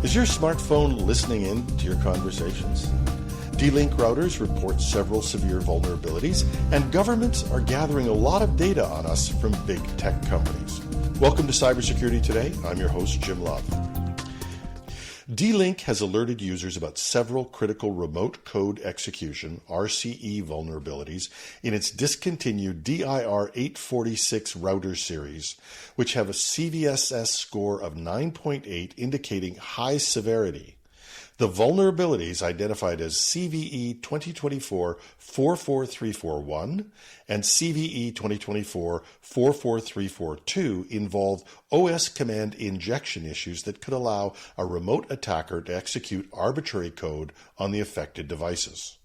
Is your smartphone listening in to your conversations? D-Link routers report several severe vulnerabilities, and governments are gathering a lot of data on us from big tech companies. Welcome to Cybersecurity Today. I'm your host, Jim Love. D-Link has alerted users about several critical remote code execution (RCE) vulnerabilities in its discontinued DIR-846 router series, which have a CVSS score of 9.8, indicating high severity. The vulnerabilities identified as CVE 2024-44341 and CVE 2024-44342 involve OS command injection issues that could allow a remote attacker to execute arbitrary code on the affected devices.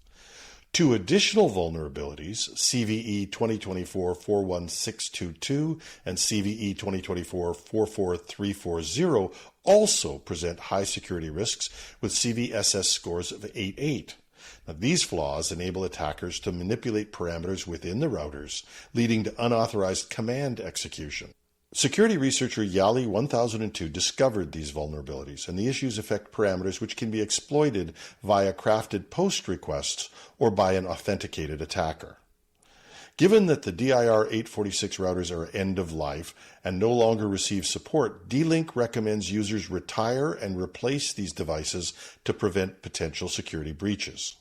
Two additional vulnerabilities, CVE 2024-41622 and CVE 2024-44340, also present high security risks with CVSS scores of 8.8. Now, these flaws enable attackers to manipulate parameters within the routers, leading to unauthorized command execution. Security researcher Yali 1002 discovered these vulnerabilities, and the issues affect parameters which can be exploited via crafted post requests or by an authenticated attacker. Given that the DIR-846 routers are end of life and no longer receive support, D-Link recommends users retire and replace these devices to prevent potential security breaches.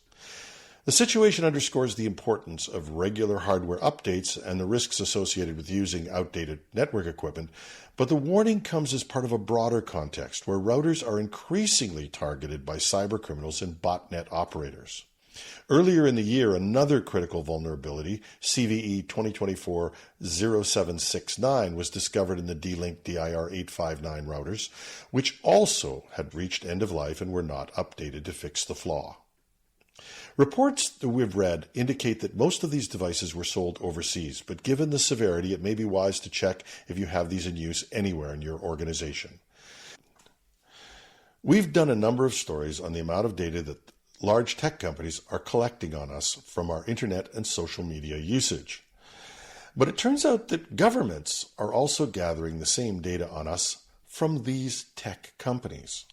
The situation underscores the importance of regular hardware updates and the risks associated with using outdated network equipment, but the warning comes as part of a broader context where routers are increasingly targeted by cybercriminals and botnet operators. Earlier in the year, another critical vulnerability, CVE 2024-0769, was discovered in the D-Link DIR-859 routers, which also had reached end of life and were not updated to fix the flaw. Reports that we've read indicate that most of these devices were sold overseas, but given the severity, it may be wise to check if you have these in use anywhere in your organization. We've done a number of stories on the amount of data that large tech companies are collecting on us from our internet and social media usage. But it turns out that governments are also gathering the same data on us from these tech companies.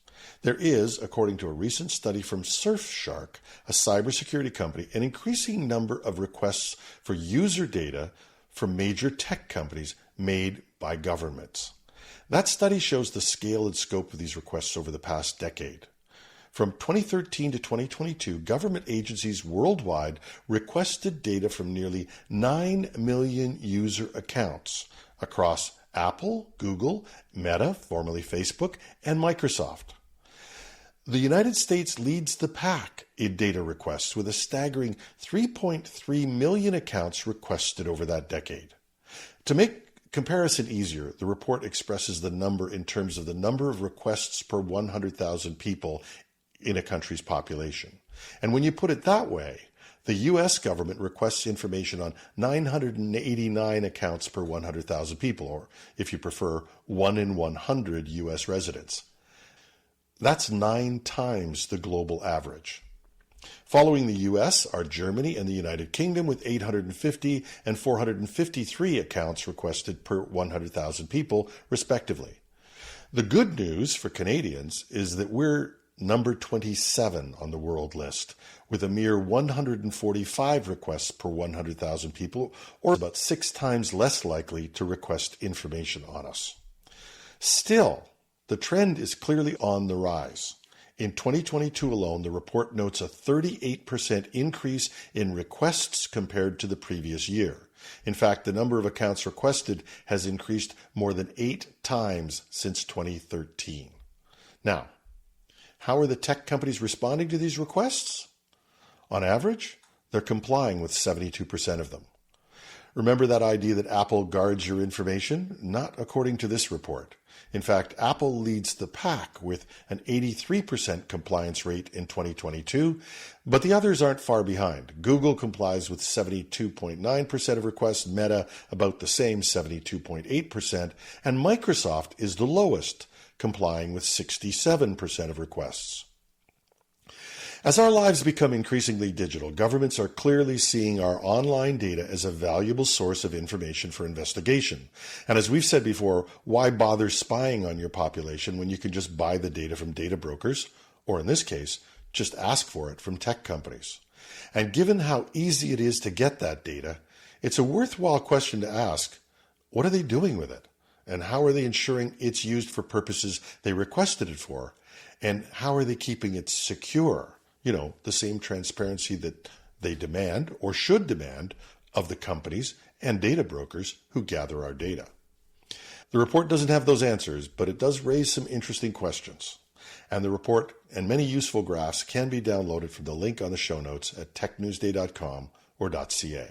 There is, according to a recent study from Surfshark, a cybersecurity company, an increasing number of requests for user data from major tech companies made by governments. That study shows the scale and scope of these requests over the past decade. From 2013 to 2022, government agencies worldwide requested data from nearly 9 million user accounts across Apple, Google, Meta, formerly Facebook, and Microsoft. The United States leads the pack in data requests with a staggering 3.3 million accounts requested over that decade. To make comparison easier, the report expresses the number in terms of the number of requests per 100,000 people in a country's population. And when you put it that way, the U.S. government requests information on 989 accounts per 100,000 people, or if you prefer, 1 in 100 U.S. residents. That's 9 times the global average. Following the U.S. are Germany and the United Kingdom with 850 and 453 accounts requested per 100,000 people, respectively. The good news for Canadians is that we're number 27 on the world list, with a mere 145 requests per 100,000 people, or about 6 times less likely to request information on us. Still, the trend is clearly on the rise. In 2022 alone, the report notes a 38% increase in requests compared to the previous year. In fact, the number of accounts requested has increased more than 8 times since 2013. Now, how are the tech companies responding to these requests? On average, they're complying with 72% of them. Remember that idea that Apple guards your information? Not according to this report. In fact, Apple leads the pack with an 83% compliance rate in 2022, but the others aren't far behind. Google complies with 72.9% of requests, Meta about the same, 72.8%, and Microsoft is the lowest, complying with 67% of requests. As our lives become increasingly digital, governments are clearly seeing our online data as a valuable source of information for investigation. And as we've said before, why bother spying on your population when you can just buy the data from data brokers, or in this case, just ask for it from tech companies? And given how easy it is to get that data, it's a worthwhile question to ask, what are they doing with it? And how are they ensuring it's used for purposes they requested it for? And how are they keeping it secure? The same transparency that they demand or should demand of the companies and data brokers who gather our data. The report doesn't have those answers, but it does raise some interesting questions. And the report and many useful graphs can be downloaded from the link on the show notes at technewsday.com or .ca.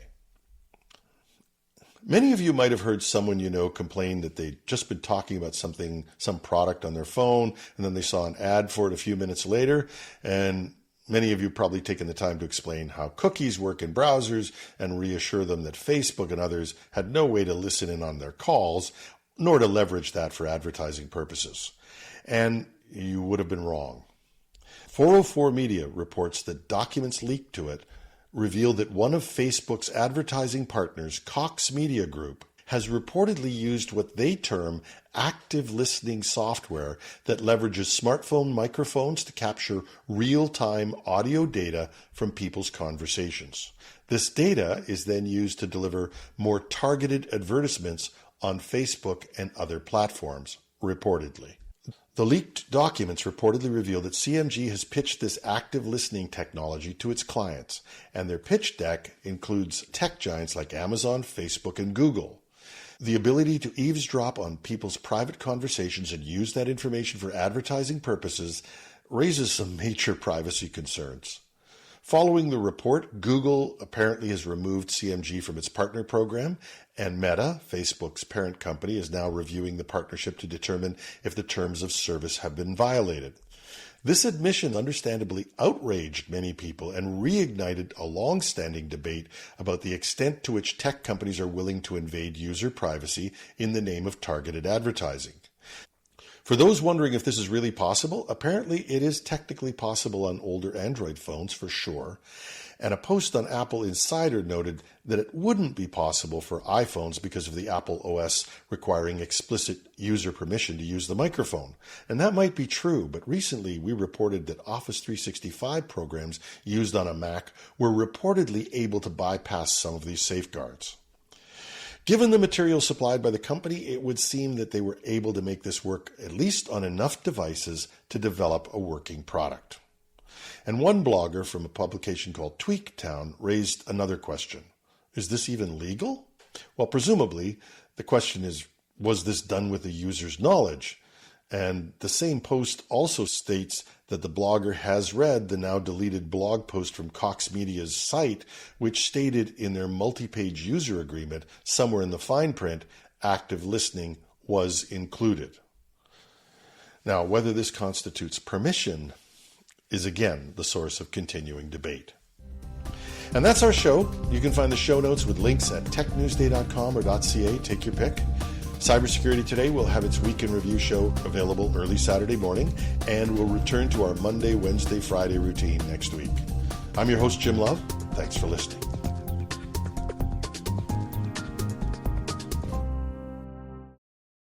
Many of you might have heard someone you know complain that they'd just been talking about some product on their phone, and then they saw an ad for it a few minutes later, and many of you probably taken the time to explain how cookies work in browsers and reassure them that Facebook and others had no way to listen in on their calls, nor to leverage that for advertising purposes. And you would have been wrong. 404 Media reports that documents leaked to it reveal that one of Facebook's advertising partners, Cox Media Group, has reportedly used what they term active listening software that leverages smartphone microphones to capture real-time audio data from people's conversations. This data is then used to deliver more targeted advertisements on Facebook and other platforms, reportedly. The leaked documents reportedly reveal that CMG has pitched this active listening technology to its clients, and their pitch deck includes tech giants like Amazon, Facebook, and Google. The ability to eavesdrop on people's private conversations and use that information for advertising purposes raises some major privacy concerns. Following the report, Google apparently has removed CMG from its partner program, and Meta, Facebook's parent company, is now reviewing the partnership to determine if the terms of service have been violated. This admission understandably outraged many people and reignited a long-standing debate about the extent to which tech companies are willing to invade user privacy in the name of targeted advertising. For those wondering if this is really possible, apparently it is technically possible on older Android phones for sure. And a post on Apple Insider noted that it wouldn't be possible for iPhones because of the Apple OS requiring explicit user permission to use the microphone. And that might be true, but recently we reported that Office 365 programs used on a Mac were reportedly able to bypass some of these safeguards. Given the material supplied by the company, it would seem that they were able to make this work at least on enough devices to develop a working product. And one blogger from a publication called TweakTown raised another question. Is this even legal? Well, presumably, the question is, was this done with the user's knowledge? And the same post also states that the blogger has read the now deleted blog post from Cox Media's site, which stated in their multi-page user agreement, somewhere in the fine print, active listening was included. Now, whether this constitutes permission is again the source of continuing debate. And that's our show. You can find the show notes with links at technewsday.com or .ca. Take your pick. Cybersecurity Today will have its Week in Review show available early Saturday morning, and we'll return to our Monday, Wednesday, Friday routine next week. I'm your host, Jim Love. Thanks for listening.